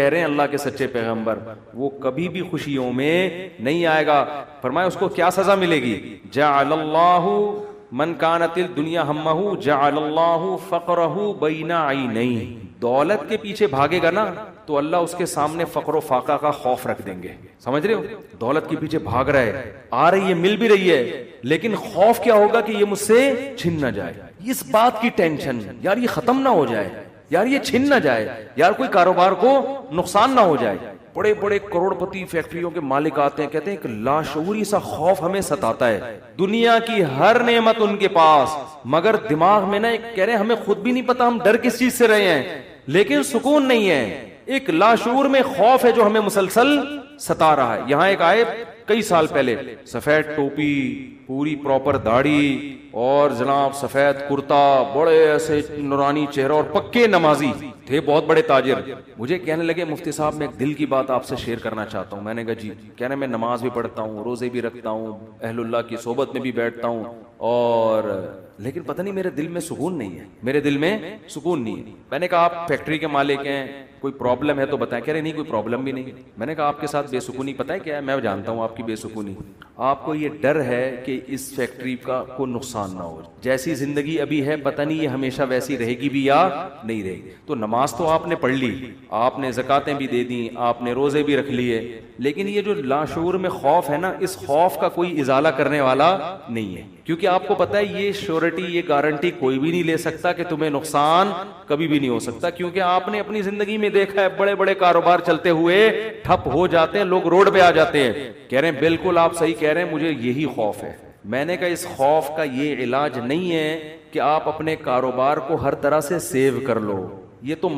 کہہ رہے ہیں اللہ کے سچے پیغمبر، وہ کبھی بھی خوشیوں میں نہیں آئے گا. فرمایا اس کو کیا سزا ملے گی؟ جعل اللہ من کانت الدنیا ہمہ جعل اللہ فقرہ بین عینیہ. دولت کے پیچھے بھاگے گا نا تو اللہ اس کے سامنے فقر و فاقہ کا خوف رکھ دیں گے. سمجھ رہے ہو؟ دولت کے پیچھے بھاگ رہا ہے، آ رہی ہے، مل بھی رہی ہے، لیکن خوف کیا ہوگا کہ یہ مجھ سے چھن نہ جائے. اس بات کی ٹینشن، یار یہ ختم نہ ہو جائے، یار یہ چھن نہ جائے، یار کوئی کاروبار کو نقصان نہ ہو جائے. بڑے بڑے کروڑ پتی فیکٹریوں کے مالک آتے ہیں، کہتے ہیں کہ لاشعوری سا خوف ہمیں ستاتا ہے. دنیا کی ہر نعمت ان کے پاس، مگر دماغ میں نا ایک کہہ رہے ہیں ہمیں خود بھی نہیں پتا ہم ڈر کس چیز سے رہے ہیں، لیکن سکون نہیں ہے. ایک لاشعور میں خوف ہے جو ہمیں مسلسل ستا رہا ہے. یہاں ایک آئے کئی سال پہلے، سفید ٹوپی، پوری پراپر داڑھی، اور جناب سفید کرتا، بڑے ایسے نورانی چہرہ، اور پکے نمازی تھے، بہت بڑے تاجر. مجھے کہنے لگے مفتی صاحب میں ایک دل کی بات آپ سے شیئر کرنا چاہتا ہوں. میں نے کہا جی. کہہ رہے میں نماز بھی پڑھتا ہوں، روزے بھی رکھتا ہوں، اہل اللہ کی صحبت میں بھی بیٹھتا ہوں، اور لیکن پتہ نہیں میرے دل میں سکون نہیں ہے، میرے دل میں سکون نہیں ہے. میں نے کہا آپ فیکٹری کے مالک ہیں، کوئی پرابلم ہے تو بتائیں. کہہ رہے نہیں کوئی پرابلم بھی نہیں. میں نے کہا آپ کے ساتھ بے سکونی پتہ ہے کیا ہے؟ میں جانتا ہوں آپ کی بے سکونی، آپ کو یہ ڈر ہے کہ اس فیکٹری کا کوئی نقصان نہ ہو. جیسی زندگی ابھی ہے پتہ نہیں یہ ہمیشہ ویسی رہے گی بھی یا نہیں رہے گی. تو نماز تو آپ نے پڑھ لی، آپ نے زکاتیں بھی دے دیں، آپ نے روزے بھی رکھ لیے، لیکن یہ جو لاشعور میں خوف ہے نا، اس خوف کا کوئی ازالہ کرنے والا نہیں ہے. کیونکہ آپ کو پتہ ہے یہ شیورٹی، یہ گارنٹی کوئی بھی نہیں لے سکتا کہ تمہیں نقصان کبھی بھی نہیں ہو سکتا. کیونکہ آپ نے اپنی زندگی میں دیکھا ہے بڑے بڑے کاروبار چلتے ہوئے ٹھپ ہو جاتے ہیں، لوگ روڈ پہ آ جاتے ہیں. کہہ رہے ہیں بالکل آپ صحیح کہہ رہے ہیں، مجھے یہی خوف ہے. میں نے کہا اس خوف کا یہ علاج نہیں ہے کہ آپ اپنے کاروبار کو ہر طرح سے سیو کر لو. یہ تو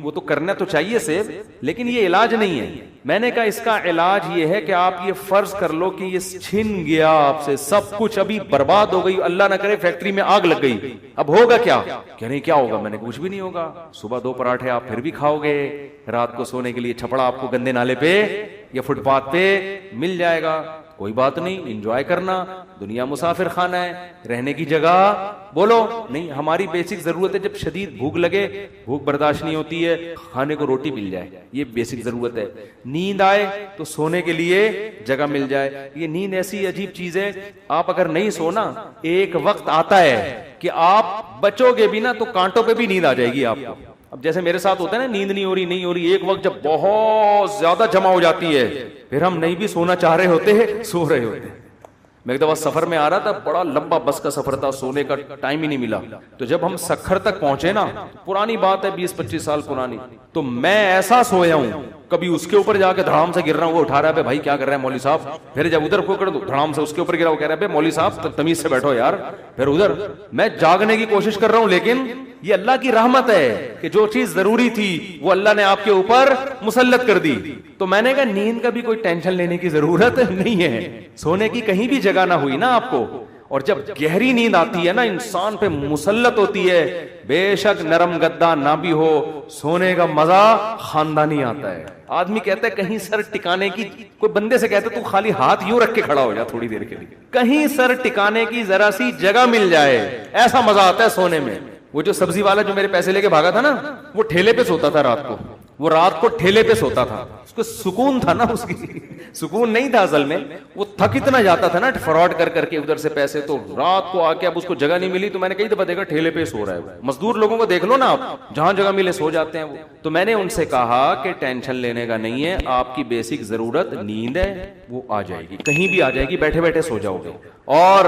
وہ تو کرنا تو چاہیے سیو، لیکن یہ علاج نہیں ہے. میں نے کہا اس کا علاج یہ ہے کہ آپ یہ فرض کر لو کہ یہ چھن گیا آپ سے سب کچھ، ابھی برباد ہو گئی، اللہ نہ کرے فیکٹری میں آگ لگ گئی، اب ہوگا کیا؟ کہہ نہیں کیا ہوگا؟ میں نے کچھ بھی نہیں ہوگا. صبح 2 پراٹھے آپ پھر بھی کھاؤ گے، رات کو سونے کے لیے چھپڑا آپ کو گندے نالے پہ یا فٹ پاتھ پہ مل جائے گا. کوئی بات نہیں، انجوائے کرنا. دنیا مسافر خانہ ہے، رہنے کی جگہ بولو نہیں. ہماری بیسک ضرورت ہے، جب شدید بھوک لگے، بھوک برداشت نہیں ہوتی ہے، کھانے کو روٹی مل جائے، یہ بیسک ضرورت ہے. نیند آئے تو سونے کے لیے جگہ مل جائے. یہ نیند ایسی عجیب چیز ہے، آپ اگر نہیں سونا، ایک وقت آتا ہے کہ آپ بچو گے بھی نا تو کانٹوں پہ بھی نیند آ جائے گی آپ کو. اب جیسے میرے ساتھ ہوتا ہے نا، نیند نہیں ہو رہی، ایک وقت جب بہت زیادہ جمع ہو جاتی ہے، پھر ہم نہیں بھی سونا چاہ رہے ہوتے ہیں، سو رہے ہوتے ہیں. میں ایک دفعہ سفر میں آ رہا تھا، بڑا لمبا بس کا سفر تھا، سونے کا ٹائم ہی نہیں ملا. تو جب ہم سکھر تک پہنچے نا، پرانی بات ہے 20-25 سال پرانی، تو میں ایسا سویا ہوں، کبھی اس کے اوپر جا کے دھڑام سے گر رہا ہوں، وہ اٹھا رہا ہے بھائی کیا کر رہا ہے مولوی صاحب. پھر جب ادھر پکڑ دو دھڑام سے اس کے اوپر گرا، وہ کہہ رہا ہے مولوی صاحب تمیز سے بیٹھو یار. پھر ادھر میں جاگنے کی کوشش کر رہا ہوں، لیکن یہ اللہ کی رحمت ہے کہ جو چیز ضروری تھی وہ اللہ نے آپ کے اوپر مسلط کر دی. تو میں نے کہا نیند کا بھی کوئی ٹینشن لینے کی ضرورت نہیں ہے، سونے کی کہیں بھی جگہ نہ ہوئی نا آپ کو. اور جب گہری نیند آتی ہے نا، انسان پہ مسلط ہوتی ہے، بے شک نرم گدا نہ بھی ہو، سونے کا مزہ خاندانی آتا ہے. آدمی کہتا ہے کہیں سر ٹکانے کی، کوئی بندے سے کہتا ہے تو خالی ہاتھ یوں رکھ کے کھڑا ہو جا تھوڑی دیر کے لیے، کہیں سر ٹکانے کی ذرا سی جگہ مل جائے، ایسا مزہ آتا ہے سونے میں. وہ جو سبزی والا جو میرے پیسے لے کے بھاگا تھا نا، وہ ٹھیلے پہ سوتا تھا رات کو، وہ رات کو ٹھیلے پہ سوتا تھا. اس کو سکون تھا نا، اس کی سکون نہیں تھا اصل میں، وہ تھک اتنا جاتا تھا نا فراڈ کر کر کے ادھر سے پیسے. تو رات کو آ کے اب اس کو جگہ نہیں ملی، تو میں نے کئی دفعہ دیکھا ٹھیلے پہ سو رہا ہے. مزدور لوگوں کو دیکھ لو نا آپ، جہاں جگہ ملے سو جاتے ہیں وہ. تو میں نے ان سے کہا کہ ٹینشن لینے کا نہیں ہے، آپ کی بیسک ضرورت نیند ہے، وہ آ جائے گی، کہیں بھی آ جائے گی، بیٹھے بیٹھے سو جاؤ گے. اور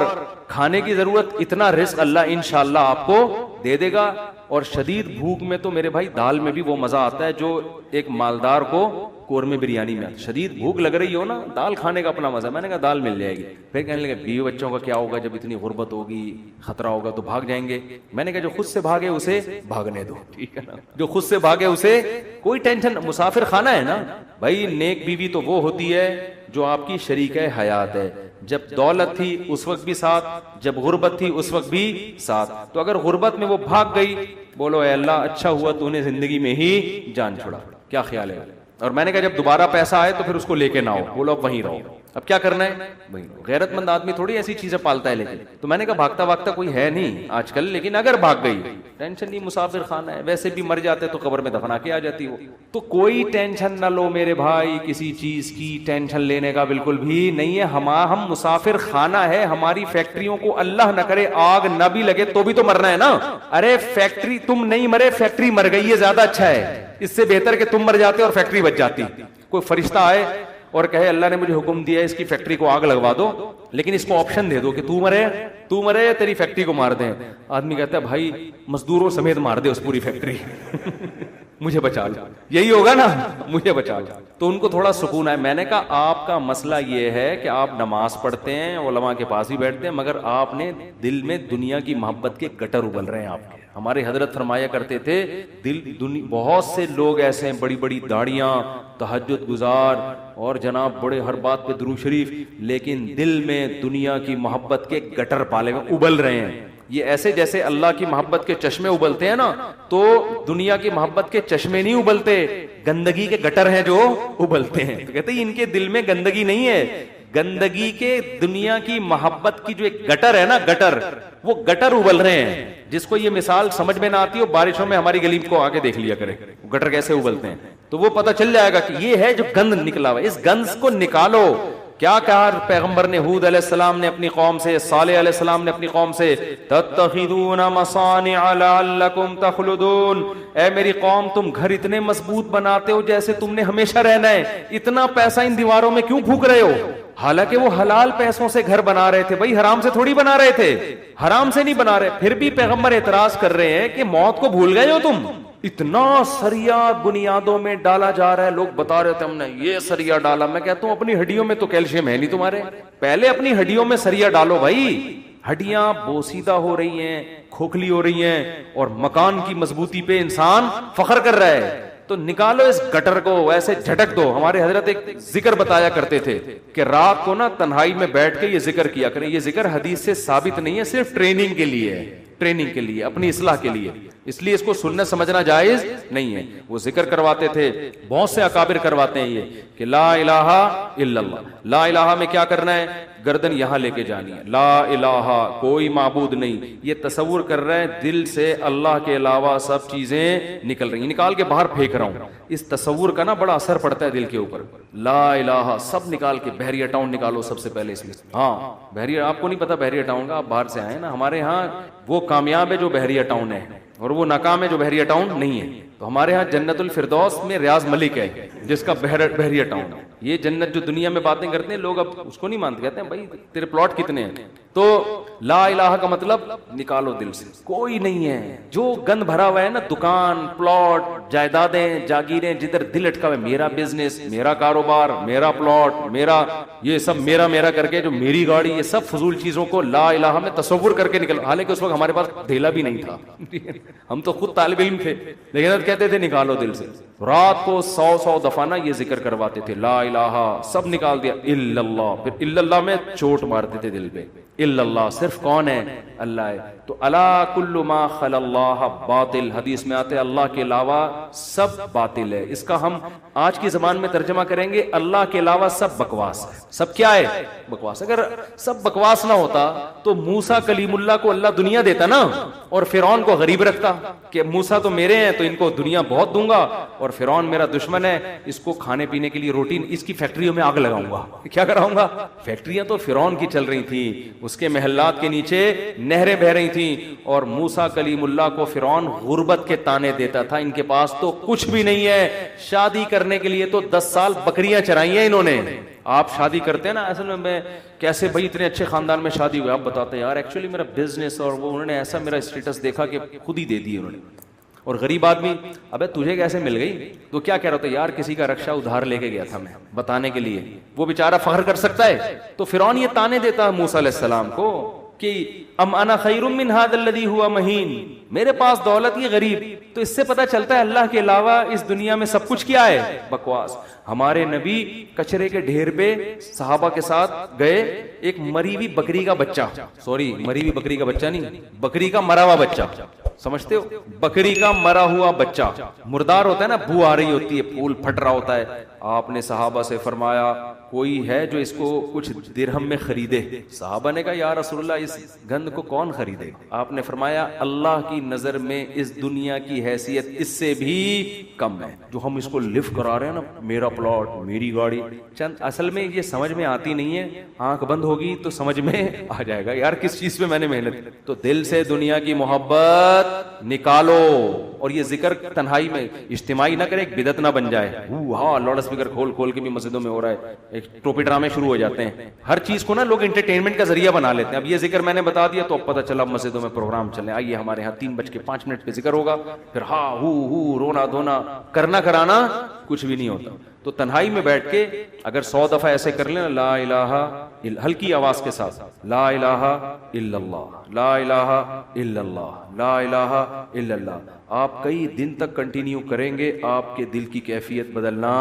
کھانے کی ضرورت، اتنا رزق اللہ انشاءاللہ آپ کو دے دے گا. اور شدید بھوک میں تو میرے بھائی دال میں بھی وہ مزہ آتا ہے جو ایک مالدار کو قورمے بریانی میں. شدید بھوک لگ رہی ہو نا، دال کھانے کا اپنا مزہ. میں نے کہا دال مل جائے گی. پھر کہنے لگے بیوی بچوں کا کیا ہوگا جب اتنی غربت ہوگی، خطرہ ہوگا تو بھاگ جائیں گے. میں نے کہا جو خود سے بھاگے اسے بھاگنے دو، ٹھیک ہے نا، جو خود سے بھاگے اسے کوئی ٹینشن. مسافر خانہ ہے نا بھائی، نیک بیوی تو وہ ہوتی ہے جو آپ کی شریک حیات ہے. جب دولت تھی اس وقت بھی ساتھ، جب غربت تھی اس وقت بھی ساتھ. تو اگر غربت میں وہ بھاگ گئی، بولو اے اللہ اچھا ہوا تو نے زندگی میں ہی جان چھوڑا. کیا خیال ہے؟ اور میں نے کہا جب دوبارہ پیسہ آئے تو پھر اس کو لے کے نہ آؤ، بولو اب وہیں رہو. اب کیا کرنا ہے بھائی؟ غیرت مند آدمی تھوڑی ایسی چیزیں پالتا ہے. لیکن تو میں نے کہا بھاگتا بھاگتا کوئی ہے نہیں آج کل, لیکن اگر بھاگ گئی ٹینشن نہیں, مسافر خانہ ہے, ویسے بھی مر جاتے تو قبر میں دفنا کے آ جاتی وہ. تو کوئی ٹینشن نہ لو میرے بھائی, کسی چیز کی ٹینشن لینے کا بالکل بھی نہیں ہے. ہم مسافر خانہ ہے, ہماری فیکٹریوں کو اللہ نہ کرے آگ نہ بھی لگے تو بھی تو مرنا ہے نا. ارے فیکٹری تم نہیں مرے, فیکٹری مر گئی, یہ زیادہ اچھا ہے. اس سے بہتر کہ تم مر جاتے اور فیکٹری بچ جاتی. کوئی فرشتہ آئے اور کہے اللہ نے مجھے حکم دیا ہے اس کی فیکٹری کو آگ لگوا دو, لیکن اس کو آپشن دے دو کہ تو مرے تیری فیکٹری کو مار دیں. آدمی کہتا ہے بھائی مزدوروں سمیت مار دے اس پوری فیکٹری مجھے بچا لو. یہی ہوگا نا, مجھے بچا لو. تو ان کو تھوڑا سکون ہے. میں نے کہا آپ کا مسئلہ یہ ہے کہ آپ نماز پڑھتے ہیں, علماء کے پاس ہی بیٹھتے ہیں, مگر آپ نے دل میں دنیا کی محبت کے گٹر ابل رہے ہیں آپ کے. ہمارے حضرت فرمایا کرتے تھے بہت سے لوگ ایسے ہیں, بڑی بڑی داڑیاں, تہجد گزار اور جناب بڑے ہر بات پہ درود شریف, لیکن دل میں دنیا کی محبت کے گٹر پالے ہوئے ابل رہے ہیں. یہ ایسے جیسے اللہ کی محبت کے چشمے ابلتے ہیں نا, تو دنیا کی محبت کے چشمے نہیں ابلتے, گندگی کے گٹر ہیں جو ابلتے ہیں. تو کہتے ہیں ان کے دل میں گندگی نہیں ہے, گندگی کے دنیا کی محبت کی جو ایک گٹر ہے نا, گٹر, وہ گٹر ابل رہے ہیں. جس کو یہ مثال سمجھ میں نہ آتی ہو, بارشوں میں ہماری گلی کو آگے دیکھ لیا کرے گٹر کیسے ابلتے ہیں, تو وہ پتہ چل جائے گا کہ یہ ہے جو گند نکلا ہوا ہے. اس گند کو نکالو. کیا کہا پیغمبر نے ہود علیہ السلام نے اپنی قوم سے, صالح علیہ السلام نے اپنی قوم سے, تتخذون مصانع لعلکم تخلدون, اے میری قوم تم گھر اتنے مضبوط بناتے ہو جیسے تم نے ہمیشہ رہنا ہے, اتنا پیسہ ان دیواروں میں کیوں پھونک رہے ہو؟ حالانکہ وہ حلال پیسوں سے گھر بنا رہے تھے بھائی, حرام سے تھوڑی بنا رہے تھے, حرام سے نہیں بنا رہے. پھر بھی پیغمبر اعتراض کر رہے ہیں کہ موت کو بھول گئے ہو تم, اتنا سریا بنیادوں میں ڈالا جا رہا ہے. لوگ بتا رہے تھے ہم نے یہ سریا ڈالا. میں کہتا ہوں اپنی ہڈیوں میں تو کیلشیم ہے نہیں تمہارے, پہلے اپنی ہڈیوں میں سریا ڈالو بھائی. ہڈیاں بوسیدہ ہو رہی ہیں, کھوکھلی ہو رہی ہیں, اور مکان کی مضبوطی پہ انسان فخر کر رہا ہے. تو نکالو اس گٹر کو, ایسے جھٹک دو. ہمارے حضرت ایک ذکر بتایا کرتے تھے کہ رات کو نا تنہائی میں بیٹھ کے یہ ذکر کیا کریں. یہ ذکر حدیث سے ثابت نہیں ہے, صرف ٹریننگ کے لیے ہے, ٹریننگ کے لیے, اپنی اصلاح کے لیے. اس لیے اس کو سننا سمجھنا جائز نہیں ہے. وہ ذکر کرواتے تھے, بہت سے اکابر کرواتے ہیں یہ کہ لا الہ الا اللہ. لا الہ میں کیا کرنا ہے؟ گردن یہاں لے کے جانی ہے. لا الہ کوئی معبود نہیں, یہ تصور کر رہے ہیں دل سے اللہ کے علاوہ سب چیزیں نکل رہی ہیں, نکال کے باہر پھینک رہا ہوں. اس تصور کا نا بڑا اثر پڑتا ہے دل کے اوپر. لا الہ سب نکال کے, بحریہ ٹاؤن نکالو سب سے پہلے اس میں. ہاں بحریہ, آپ کو نہیں پتا بحریہ ٹاؤن کا, آپ باہر سے آئے نا. ہمارے ہاں وہ کامیاب ہے جو بحریہ ٹاؤن ہے, اور وہ ناکام ہے جو بحریہ ٹاؤن نہیں ہے. تو ہمارے ہاں جنت الفردوس میں ریاض ملک ہے جس کا بحریہ ٹاؤن ہے. یہ جنت جو دنیا میں باتیں کرتے ہیں لوگ, اب اس کو نہیں مانتے, کہتے ہیں بھائی تیرے پلاٹ کتنے ہیں. تو لا الہ کا مطلب نکالو دل سے, کوئی نہیں ہے. جو گند بھرا ہوا ہے نا, دکان, پلاٹ, جائیدادیں, جاگیریں, جدھر دل اٹکا ہوا ہے, میرا بزنس, میرا کاروبار, میرا پلاٹ, میرا یہ سب, میرا میرا کر کے, جو میری گاڑی, یہ سب فضول چیزوں کو لا الہ میں تصور کر کے نکل. حالانکہ اس وقت ہمارے پاس دھیلا بھی نہیں تھا, ہم تو خود طالب علم تھے, لیکن کہتے تھے نکالو دل سے. رات کو 100 دفعہ نا یہ ذکر کرواتے تھے, لا الہ, سب نکال دیا, الا اللہ. پھر الا اللہ میں چوٹ مارتے تھے دل پہ. الا اللہ صرف کون ہے؟ اللہ ہے. تو الا کل ما خل اللہ باطل, حدیث میں آتے اللہ کے علاوہ سب باطل ہے. اس کا ہم آج کی زبان میں ترجمہ کریں گے, اللہ کے علاوہ سب بکواس ہے. سب کیا ہے؟ بکواس. اگر سب بکواس نہ ہوتا تو موسیٰ کلیم اللہ کو اللہ دنیا دیتا نا, اور فرعون کو غریب رکھتا کہ موسیٰ تو میرے ہیں تو ان کو دنیا بہت دوں گا, اور فرعون میرا دشمن ہے, اس کو کھانے پینے کے لیے روٹی, اس کی فیکٹریوں میں آگ لگاؤں گا. کیا کراؤں گا؟ فیکٹریاں تو فرعون کی چل رہی تھی, اس کے محلات کے نیچے نہریں بہ رہی تھیں, اور موسیٰ کلیم اللہ کو فرعون غربت کے تانے دیتا تھا. ان کے پاس تو کچھ بھی نہیں ہے, شادی کرنے کے لیے تو 10 سال بکریاں چرائی ہیں انہوں نے. آپ شادی کرتے ہیں نا, اصل میں کیسے بھائی اتنے اچھے خاندان میں شادی ہوئی, آپ بتاتے ہیں یار ایکچولی میرا بزنس, اور وہ انہوں نے ایسا میرا اسٹیٹس دیکھا کہ خود ہی دے دی انہوں نے. اور غریب آدمی, ابے تجھے کیسے مل گئی؟ تو کیا کہہ رہا تھا, یار کسی کا رکشہ ادھار لے کے گیا تھا میں بتانے کے لیے. وہ بیچارہ فخر کر سکتا ہے. تو فرعون یہ تانے دیتا موسیٰ علیہ السلام کو کہ ام انا خیر من ھذا الذی ھوا مہین, میرے پاس دولت, یہ غریب. تو اس سے پتہ چلتا ہے اللہ کے علاوہ اس دنیا میں سب کچھ کیا ہے؟ بکواس. ہمارے نبی کچرے کے ڈھیر پہ صحابہ کے ساتھ گئے, ایک مری ہوئی بکری کا بچہ, سوری مری ہوئی بکری کا بچہ نہیں, بکری کا مرا ہوا بچہ, سمجھتے ہو, بکری کا مرا ہوا بچہ, مردار ہوتا ہے نا, بو آ رہی ہوتی ہے, پھول پھٹ رہا ہوتا ہے. آپ نے صحابہ سے فرمایا کوئی ہے جو اس کو کچھ درہم میں خریدے؟ صحابہ نے کہا یا رسول اللہ اس گند کو کون خریدے؟ آپ نے فرمایا اللہ کی نظر میں اس دنیا کی حیثیت اس سے بھی کم ہے. جو ہم اس کو لفٹ کرا رہے ہیں نا، میرا پلاٹ، میری گاڑی، چند اصل میں یہ سمجھ میں آتی نہیں ہے. آنکھ بند ہوگی تو سمجھ میں آ جائے گا یار کس چیز پہ میں نے محنت. تو دل سے دنیا کی محبت نکالو. اور یہ ذکر تنہائی میں اجتماعی نہ کرے، ایک بدعت نہ بن جائے. ہاں لاؤڈ اسپیکر کھول کھول کے بھی مسجدوں میں ہو رہا ہے، ایک ٹوپی ڈرامے شروع ہو جاتے ہیں. ہر چیز کو نا لوگ انٹرٹینمنٹ کا ذریعہ بنا لیتے ہیں. اب یہ ذکر میں نے بتا دیا تو اب پتہ چلا مسجدوں میں پروگرام چلے، آئیے ہمارے ہاں 3:05 پہ ذکر ہوگا، پھر ہاں ہو رونا دھونا کرنا کرانا کچھ بھی نہیں ہوتا. تو تنہائی میں بیٹھ کے اگر 100 دفعہ ایسے کر لیں لا الہ ہلکی آواز کے ساتھ، لا الہ الا اللہ، لا الہ الا اللہ، لا الہ الا اللہ، آپ کئی دن تک کنٹینیو کریں گے، آپ کے دل کی کیفیت بدلنا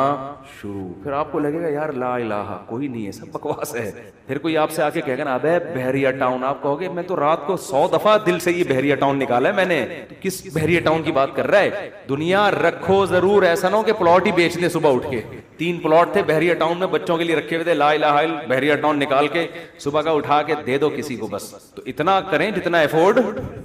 شروع. پھر آپ کو لگے گا یار لا الہ کوئی نہیں ہے، سب بکواس ہے. پھر کوئی آپ سے آ کے کہے گا نا ابے بحریہ ٹاؤن، آپ کہو گے میں تو رات کو 100 دفعہ دل سے یہ بحریہ ٹاؤن نکالا ہے میں نے، کس بحریہ ٹاؤن کی بات کر رہا ہے؟ دنیا رکھو ضرور، ایسا نہ ہو کہ پلاٹ ہی بیچ دیں صبح اٹھ کے. 3 پلاٹ تھے بحریہ ٹاؤن میں بچوں کے لیے رکھے ہوئے تھے، لا الہ الا بحریہ ٹاؤن نکال کے صبح کا اٹھا کے دے دو کسی کو بس. تو اتنا کریں جتنا افورڈ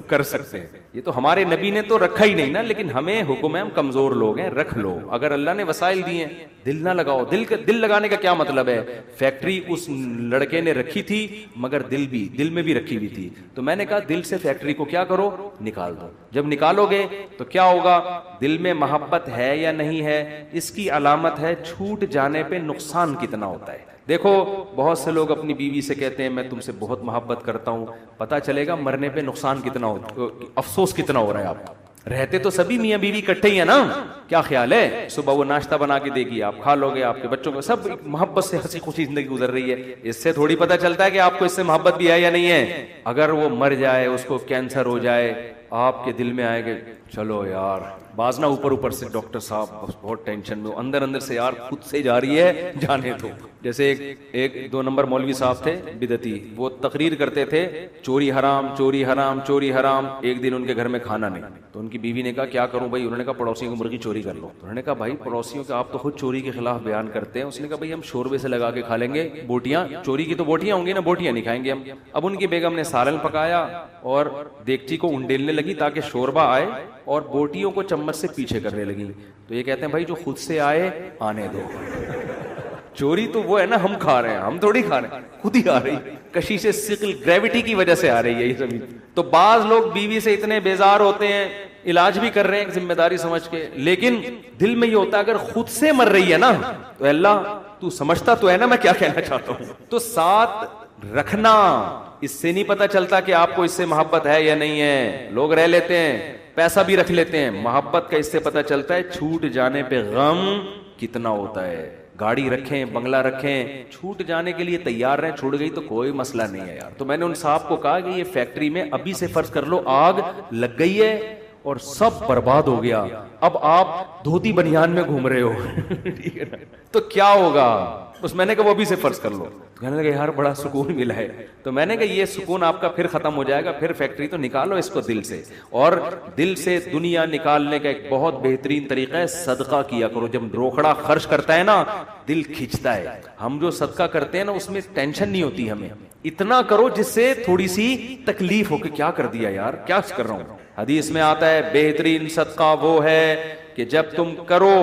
کر سکتے ہیں. یہ تو ہمارے نبی نے تو رکھا ہی نہیں نا، لیکن ہمیں حکم ہے، ہم کمزور لوگ ہیں، رکھ لو. اگر اللہ نے وسائل دیے ہیں دل نہ لگاؤ. دل لگانے کا کیا مطلب ہے؟ فیکٹری اس لڑکے نے رکھی تھی مگر دل میں بھی رکھی ہوئی تھی. تو میں نے کہا دل سے فیکٹری کو کیا کرو، نکال دو. جب نکالو گے تو کیا ہوگا؟ دل میں محبت ہے یا نہیں ہے، اس کی علامت ہے چھوٹ جانے پہ نقصان کتنا ہوتا ہے. دیکھو بہت سے لوگ اپنی بیوی سے کہتے ہیں میں تم سے بہت محبت کرتا ہوں، پتہ چلے گا مرنے پہ نقصان کتنا ہوتا، افسوس کتنا ہو رہا ہے. آپ رہتے تو سبھی میاں بیوی اکٹھے ہی ہیں نا، کیا خیال ہے؟ صبح وہ ناشتہ بنا کے دے گی، آپ کھا لو گے، آپ کے بچوں کو سب محبت سے ہنسی خوشی زندگی گزر رہی ہے. اس سے تھوڑی پتہ چلتا ہے کہ آپ کو اس سے محبت بھی ہے یا نہیں ہے. اگر وہ مر جائے، اس کو کینسر ہو جائے، آپ کے دل میں آئے گا چلو یار، باز نہ اوپر سے ڈاکٹر صاحب بہت ٹینشن میں، اندر سے یار خود سے جا رہی ہے جانے دو. جیسے ایک 2 نمبر مولوی صاحب تھے بدعتی، وہ تقریر کرتے تھے چوری حرام چوری حرام چوری حرام. ایک دن ان کے گھر میں کھانا نہیں تو ان کی بیوی نے کہا کیا کروں بھائی؟ انہوں نے کہا پڑوسیوں کی مرغی چوری کر لو. انہوں نے کہا بھائی پڑوسیوں کے آپ تو خود چوری کے خلاف بیان کرتے ہیں. اس نے کہا بھائی ہم شوربے سے لگا کے کھا لیں گے، بوٹیاں چوری کی تو بوٹیاں ہوں گی نا، بوٹیاں نہیں کھائیں گے ہم. اب ان کی بیگم نے سالن پکایا اور دیگچی کو انڈیلنے لگی تاکہ شوربہ آئے، اور بوٹیوں کو چمچ سے پیچھے کرنے لگی. تو یہ کہتے ہیں بھائی جو خود سے آئے آنے دو. چوری تو وہ ہے نا ہم کھا رہے ہیں، ہم تھوڑی کھا رہے ہیں، خود ہی آ رہی. کشش ثقل گریوٹی کی وجہ سے آ رہی ہے یہ زمین. تو بعض لوگ بیوی سے اتنے بیزار ہوتے ہیں، علاج بھی کر رہے ہیں ذمہ داری سمجھ کے، لیکن دل میں یہ ہوتا ہے اگر خود سے مر رہی ہے نا تو اللہ تو سمجھتا تو ہے نا میں کیا کہنا چاہتا ہوں. تو ساتھ رکھنا، اس سے نہیں پتا چلتا کہ آپ کو اس سے محبت ہے یا نہیں ہے. لوگ رہ لیتے ہیں، پیسہ بھی رکھ لیتے ہیں، محبت کا اس سے پتا چلتا ہے چھوٹ جانے پہ غم کتنا ہوتا ہے. گاڑی رکھیں، بنگلہ رکھیں، چھوٹ جانے کے لیے تیار رہیں، چھوٹ گئی تو کوئی مسئلہ نہیں ہے یار. تو میں نے ان صاحب کو کہا کہ یہ فیکٹری میں ابھی سے فرض کر لو آگ لگ گئی ہے اور سب برباد ہو گیا، اب آپ دھوتی بنیان میں گھوم رہے ہو ٹھیک ہے نا، تو کیا ہوگا؟ بس میں نے کہا وہ ابھی سے فرض کر لو. کہنے لگے یار بڑا سکون ملا ہے. تو میں نے کہا یہ سکون آپ کا پھر ختم ہو جائے گا، پھر فیکٹری تو نکالو اس کو دل سے. اور دل سے دنیا نکالنے کا ایک بہت بہترین طریقہ ہے صدقہ کیا کرو. جب روکڑا خرچ کرتا ہے نا دل کھینچتا ہے. ہم جو صدقہ کرتے ہیں نا اس میں ٹینشن نہیں ہوتی ہمیں. اتنا کرو جس سے تھوڑی سی تکلیف ہو کہ کیا کر دیا یار، کیا کر رہا ہوں. حدیث میں آتا ہے بہترین صدقہ وہ ہے کہ جب تم کرو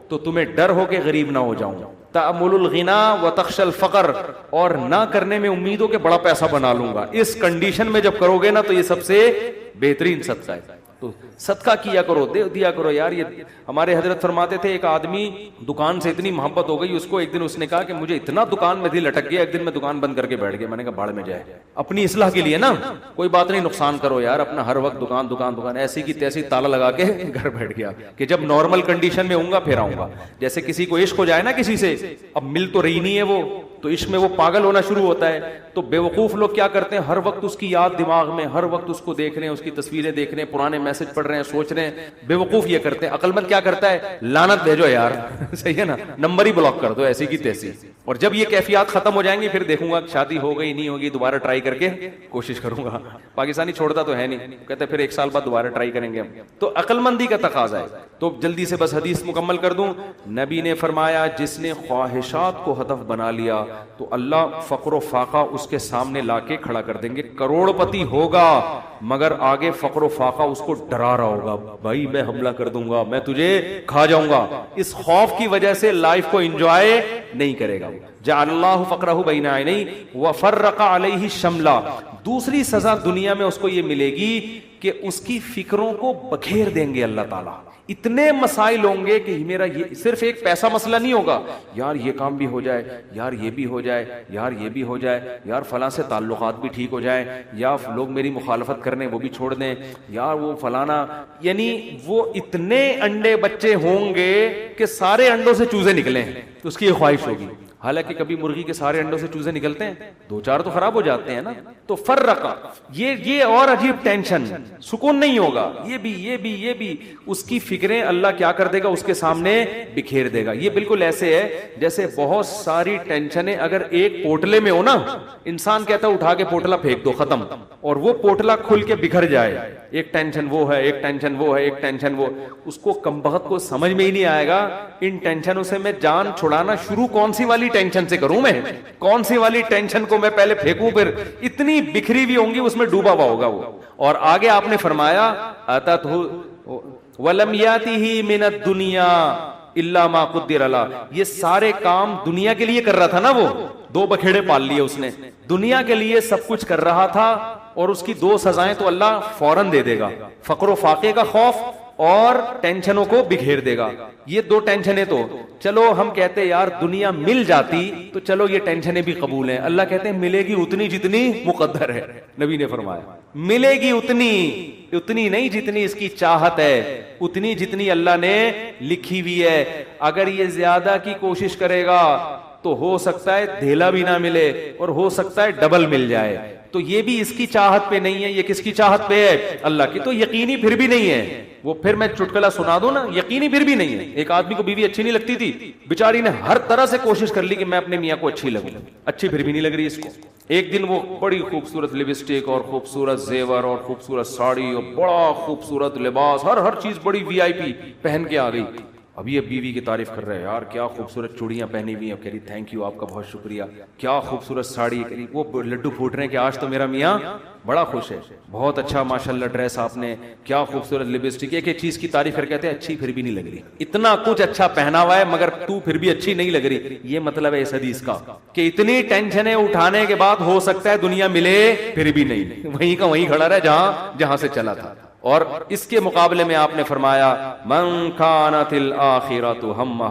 تو تمہیں ڈر ہو کہ غریب نہ ہو جاؤں. تأمل الغنا وتخشى الفقر، اور نہ کرنے میں امید ہو کہ بڑا پیسہ بنا لوں گا. اس کنڈیشن میں جب کرو گے نا تو یہ سب سے بہترین صدقہ ہے. تو صدقہ کیا کرو، دے دیا کرو یار. یہ ہمارے حضرت فرماتے تھے ایک آدمی دکان سے اتنی محبت ہو گئی اس کو، ایک دن اس نے کہا کہ مجھے اتنا دکان میں دل اٹک گیا، ایک دن میں دکان بند کر کے بیٹھ گیا. میں نے کہا بھاڑ میں جائے، اپنی اصلاح کے لیے نا کوئی بات نہیں، نقصان کرو یار اپنا، ہر وقت دکان دکان دکان ایسی کی تیسی تالا لگا کے گھر بیٹھ گیا کہ جب نارمل کنڈیشن میں ہوں گا پھر آؤں گا. جیسے کسی کو عشق ہو جائے نا کسی سے، اب مل تو رہی نہیں ہے وہ، تو عشق میں وہ پاگل ہونا شروع ہوتا ہے. تو بیوقوف لوگ کیا کرتے ہیں, ہر وقت اس کی یاد دماغ میں, ہر وقت اس کو دیکھ رہے ہیں, اس کی تصویریں دیکھ رہے ہیں, پرانے میسج پڑھ رہے ہیں, سوچ رہے ہیں. بیوقوف یہ کرتے ہیں. عقل مند کیا کرتا ہے, لعنت بھیجو یار صحیح ہے نا, نمبر ہی بلاک کر دو ایسی کی تیسی. اور جب یہ کیفیات ختم ہو جائیں گی پھر دیکھوں گا شادی ہو گئی نہیں ہوگی, دوبارہ ٹرائی کر کے کوشش کروں گا. پاکستانی چھوڑتا تو ہے نہیں, کہتے پھر 1 سال بعد دوبارہ ٹرائی کریں گے ہم. تو عقل مندی کا تقاضا ہے. تو جلدی سے بس حدیث مکمل کر دوں. نبی نے فرمایا جس نے خواہشات کو ہدف بنا لیا تو اللہ فقر و فاقہ اس کے سامنے لا کے کھڑا کر دیں گے. کروڑ پتی ہوگا مگر آگے فقر و فاقہ اس کو ڈرا رہا ہوگا, بھائی میں حملہ کر دوں گا, میں تجھے کھا جاؤں گا. اس خوف کی وجہ سے لائف کو انجوائے نہیں کرے گا. جعل اللہ فقرہ بین عینیہ وفرق علیہ شملا. دوسری سزا دنیا میں اس کو یہ ملے گی کہ اس کی فکروں کو بکھیر دیں گے اللہ تعالیٰ. اتنے مسائل ہوں گے کہ میرا یہ صرف ایک پیسہ مسئلہ نہیں ہوگا, یار یہ کام بھی ہو جائے, یار یہ بھی ہو جائے, یار یہ بھی ہو جائے, یار فلاں سے تعلقات بھی ٹھیک ہو جائیں, یا لوگ میری مخالفت کرنے وہ بھی چھوڑ دیں, یار وہ فلانا. یعنی وہ اتنے انڈے بچے ہوں گے کہ سارے انڈوں سے چوزے نکلیں, تو اس کی یہ خواہش ہوگی. حالانکہ کبھی مرغی کے سارے انڈوں سے چوزے نکلتے ہیں, 2-4 تو خراب ہو جاتے ہیں نا. تو فرقہ یہ اور عجیب ٹینشن, سکون نہیں ہوگا. یہ بھی اس کی فکریں اللہ کیا کر دے گا, اس کے سامنے بکھیر دے گا. یہ بالکل ایسے ہے جیسے بہت ساری ٹینشنیں اگر ایک پوٹلے میں ہو نا, انسان کہتا ہے اٹھا کے پوٹلا پھینک دو, ختم. اور وہ پوٹلا کھل کے بکھر جائے, ایک ٹینشن وہ ہے, ایک ٹینشن وہ ہے, ایک ٹینشن وہ. اس کو کمبخت کو سمجھ میں ہی نہیں آئے گا ان ٹینشنوں سے میں جان چھڑانا شروع کون سی والی ٹینشن سے کروں, میں کون سی والی ٹینشن کو میں پہلے پھینکوں, پھر اتنی بکھری بھی ہوں گی اس میں ڈوبا ہوا ہوگا وہ. اور آگے آپ نے فرمایا اتت ولم یاتہ من الدنیا الا ما قدر له. یہ سارے کام دنیا کے لیے کر رہا تھا نا, وہ 2 بکھیڑے پال لیے اس نے, دنیا کے لیے سب کچھ کر رہا تھا, اور اس کی 2 سزائیں تو اللہ فوراً دے دے گا, فقر و فاقے کا خوف اور ٹینشنوں کو بکھیر دے گا. یہ 2 ٹینشنیں تو چلو ہم کہتے یار دنیا مل جاتی تو چلو یہ ٹینشنیں بھی قبول ہیں. اللہ کہتے ہیں ملے گی اتنی جتنی مقدر ہے. نبی نے فرمایا ملے گی اتنی نہیں جتنی اس کی چاہت ہے, اتنی جتنی اللہ نے لکھی ہوئی ہے. اگر یہ زیادہ کی کوشش کرے گا تو ہو سکتا ہے دھیلا بھی نہ ملے, اور ہو سکتا ہے ڈبل مل جائے. تو یہ بھی اس کی چاہت پہ نہیں ہے, یہ کس کی چاہت پہ ہے, اللہ کی. تو یقینی پھر بھی نہیں ہے وہ. پھر میں چٹکلا سنا دوں نا, یقینی پھر بھی نہیں ہے. ایک آدمی کو بیوی اچھی نہیں لگتی تھی, بیچاری نے ہر طرح سے کوشش کر لی کہ میں اپنے میاں کو اچھی لگوں, اچھی پھر بھی نہیں لگ رہی اس کو. ایک دن وہ بڑی خوبصورت لپسٹک اور خوبصورت زیور اور خوبصورت ساڑی اور بڑا خوبصورت لباس, ہر چیز بڑی VIP پہن کے آ گئی. اب یہ بیوی کی تعریف کر رہے ہیں, یار کیا خوبصورت چوڑیاں پہنی ہوئی ہیں. کہہ رہی تھینک یو, آپ کا بہت شکریہ, کیا خوبصورت ساڑی. کہہ رہی وہ لڈو پھوٹ رہے ہیں کہ آج تو میرا میاں بڑا خوش ہے, بہت اچھا ماشاءاللہ ڈریس آپ نے, کیا خوبصورت لپسٹک. ایک چیز کی تعریف کر کہتے ہیں اچھی پھر بھی نہیں لگ رہی. اتنا کچھ اچھا پہنا ہوا ہے مگر تو پھر بھی اچھی نہیں لگ رہی. یہ مطلب ہے اس حدیث کا کہ اتنی ٹینشنیں اٹھانے کے بعد ہو سکتا ہے دنیا ملے پھر بھی نہیں, وہیں کا وہیں کھڑا رہے جہاں سے چلا تھا. اور اس کے مقابلے میں آپ نے فرمایا من کانت الآخرۃ ہمہ,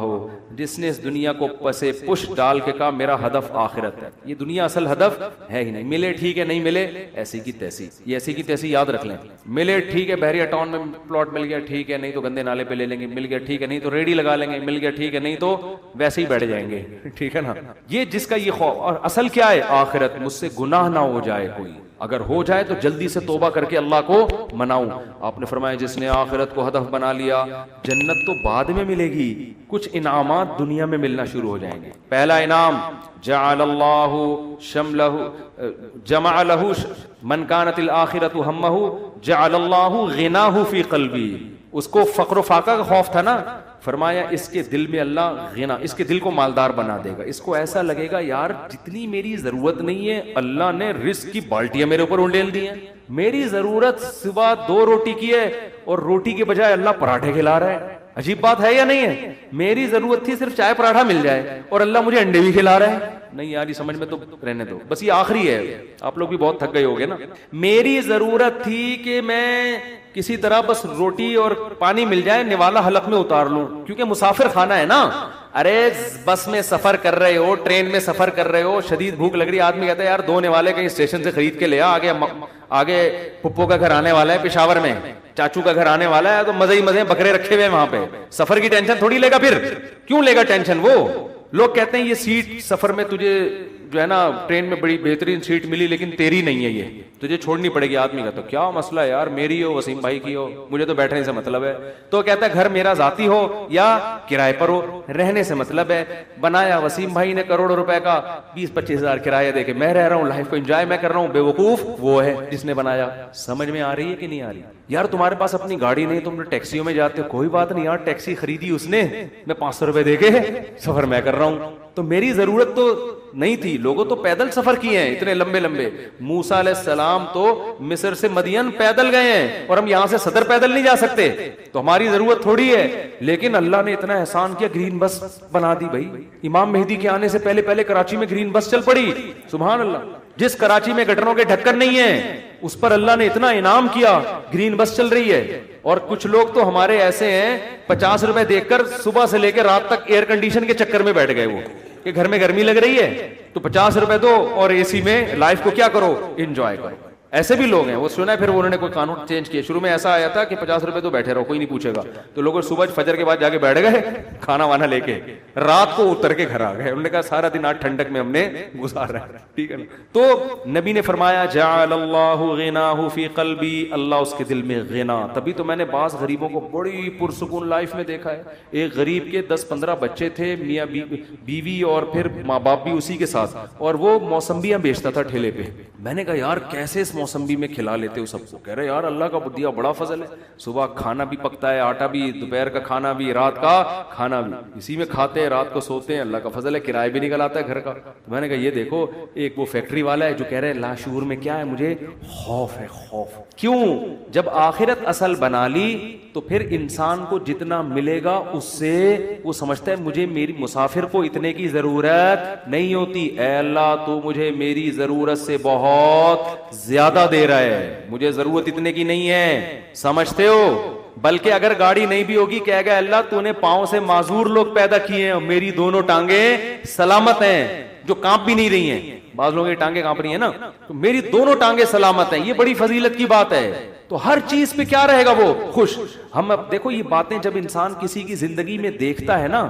جس نے اس دنیا کو پسے پش ڈال کے کہا میرا ہدف آخرت ہے. یہ دنیا اصل ہدف ہے ہی نہیں. ملے ٹھیک ہے, نہیں ملے ایسی کی تیسی. یہ ایسی کی تیسی یاد رکھ لیں. ملے ٹھیک ہے, بحریہ ٹاؤن میں پلاٹ مل گیا ٹھیک ہے, نہیں تو گندے نالے پہ لے لیں گے, مل گیا ٹھیک ہے, نہیں تو ریڈی لگا لیں گے, مل گیا ٹھیک ہے, نہیں تو ویسے ہی بیٹھ جائیں گے. ٹھیک ہے نا, یہ جس کا یہ خوف. اور اصل کیا ہے, آخرت. مجھ سے گناہ نہ ہو جائے کوئی, اگر ہو جائے تو جلدی سے توبہ کر کے اللہ کو مناؤں. آپ نے فرمایا جس نے آخرت کو ہدف بنا لیا, جنت تو بعد میں ملے گی, کچھ انعامات دنیا میں ملنا شروع ہو جائیں گے. پہلا انعام جعل اللہ شملہ جمع لہ من کانت الآخرۃ ہمہ جعل اللہ غناہ فی قلبی. اس کو فقر و فاقہ کا خوف تھا نا, فرمایا اس کے دل میں اللہ غنا, اس کے دل کو مالدار بنا دے گا. اس کو ایسا لگے گا یار جتنی میری ضرورت نہیں ہے اللہ نے رزق کی بالٹیاں میرے اوپر انڈیل دی ہیں. میری ضرورت صبح 2 روٹی کی ہے اور روٹی کے بجائے اللہ پراٹھے کھلا رہا ہے. عجیب بات ہے یا نہیں ہے؟ میری ضرورت تھی صرف چائے پراٹھا مل جائے اور اللہ مجھے انڈے بھی کھلا رہا ہے. نہیں یار یہ سمجھ میں تو رہنے دو, بس یہ آخری ہے. آپ لوگ بھی بہت تھک گئے ہوگے نا. میری ضرورت تھی کہ میں کسی طرح بس روٹی اور پانی مل جائے, نوالا حلق میں اتار لوں, کیونکہ مسافر خانہ ہے نا. ارے بس میں سفر کر رہے ہو, ٹرین میں سفر کر رہے ہو, شدید بھوک لگ رہی, آدمی کہتا ہے یار 2 نوالے کہیں اسٹیشن سے خرید کے لے آ, آگے پپو کا گھر آنے والا ہے پشاور میں, چاچو کا گھر آنے والا ہے, تو مزے ہی مزے بکرے رکھے ہوئے وہاں پہ. سفر کی ٹینشن تھوڑی لے گا, پھر کیوں لے گا ٹینشن وہ, لوگ کہتے ہیں یہ سیٹ سفر میں تجھے جو ہے نا ٹرین میں بڑی بہترین سیٹ ملی لیکن تیری نہیں ہے, یہ تجھے چھوڑنی پڑے گی. آدمی کا تو کیا مسئلہ ہے یار, میری ہو وسیم بھائی کی ہو, مجھے تو بیٹھنے سے مطلب ہے. تو کہتا ہے گھر میرا ذاتی ہو یا کرائے پر ہو, رہنے سے مطلب ہے. بنایا وسیم بھائی نے کروڑوں روپے کا, 20-25 ہزار کرایہ دے کے میں رہ رہا ہوں, لائف کو انجوائے میں کر رہا ہوں. بے وقوف وہ ہے جس نے بنایا. سمجھ میں آ رہی ہے کہ نہیں آ رہی؟ یار تمہارے پاس اپنی گاڑی نہیں, تم ٹیکسیوں میں جاتے ہو, کوئی بات نہیں یار, ٹیکسی خریدی اس نے, میں 500 روپے دے کے سفر میں کر رہا ہوں. تو میری ضرورت تو نہیں تھی. لوگوں تو پیدل سفر کیے ہیں اتنے لمبے لمبے. موسیٰ علیہ السلام تو مصر سے مدین پیدل گئے ہیں, اور ہم یہاں سے صدر پیدل نہیں جا سکتے, تو ہماری ضرورت تھوڑی ہے. لیکن اللہ نے اتنا احسان کیا, گرین بس بنا دی بھائی. امام مہدی کے آنے سے پہلے پہلے کراچی میں گرین بس چل پڑی. سبحان اللہ. جس کراچی میں گٹروں کے ڈھکن نہیں ہیں اس پر اللہ نے اتنا انعام کیا, گرین بس چل رہی ہے. اور کچھ لوگ تو ہمارے ایسے ہیں 50 روپے دے کر صبح سے لے کے رات تک ایئر کنڈیشن کے چکر میں بیٹھ گئے, وہ کہ گھر میں گرمی لگ رہی ہے تو 50 روپے دو اور اے سی میں لائف کو کیا کرو, انجوائے کرو. ایسے بھی لوگ ہیں, وہ سنا ہے پھر انہوں نے کوئی قانون چینج کیا. شروع میں ایسا آیا تھا کہ 50 روپے تو بیٹھے رہو, کوئی نہیں پوچھے گا. تو لوگ صبح فجر کے بعد جا کے بیٹھ گئے کھانا وانا لے کے, رات کو اتر کے گھر آ گئے. انہوں نے کہا سارا دن آج ٹھنڈک میں ہم نے گزارا ہے, ٹھیک ہے نا. تو نبی نے فرمایا جعل اللہ غناہ فی قلبی, اللہ اس کے دل میں غنا. تبھی تو میں نے بعض غریبوں کو بڑی پرسکون لائف میں دیکھا ہے. ایک غریب کے 10-15 بچے تھے, میاں بیوی اور پھر ماں باپ بھی اسی کے ساتھ, اور وہ موسمبیاں بیچتا تھا ٹھیلے پہ. میں نے کہا یار کیسے اس موسمبی میں کھلا لیتے ہو سب کو؟ کہہ رہے یار اللہ کا دیا بڑا فضل ہے, صبح کھانا بھی پکتا ہے, آٹا بھی, دوپہر کا کھانا بھی, رات کا کھانا بھی, اسی میں کھاتے ہیں, رات کو سوتے ہیں, اللہ کا فضل ہے, کرایہ بھی نکل آتا ہے گھر کا. تو میں نے کہا یہ دیکھو, ایک وہ فیکٹری والا ہے جو کہہ رہے لاشعور میں کیا ہے, مجھے خوف ہے, خوف. کیوں؟ جب آخرت اصل بنا لی تو پھر انسان کو جتنا ملے گا اس سے وہ سمجھتا ہے مجھے میری مسافر کو اتنے کی ضرورت نہیں ہوتی. اے اللہ تو مجھے میری ضرورت سے بہت زیادہ دے رہا ہے, مجھے ضرورت اتنے کی نہیں ہے, سمجھتے ہو؟ بلکہ اگر گاڑی نہیں بھی ہوگی کہے گا اللہ تو نے پاؤں سے معذور لوگ پیدا کیے ہیں, میری دونوں ٹانگیں سلامت ہیں جو کانپ بھی نہیں رہی ہیں. بعض لوگوں کی ٹانگیں کانپ رہی ہیں نا, تو میری دونوں ٹانگیں سلامت ہیں. یہ بڑی فضیلت کی بات ہے. تو ہر چیز پہ کیا رہے گا وہ خوش. ہم اب دیکھو یہ باتیں جب انسان کسی کی زندگی میں دیکھتا ہے نا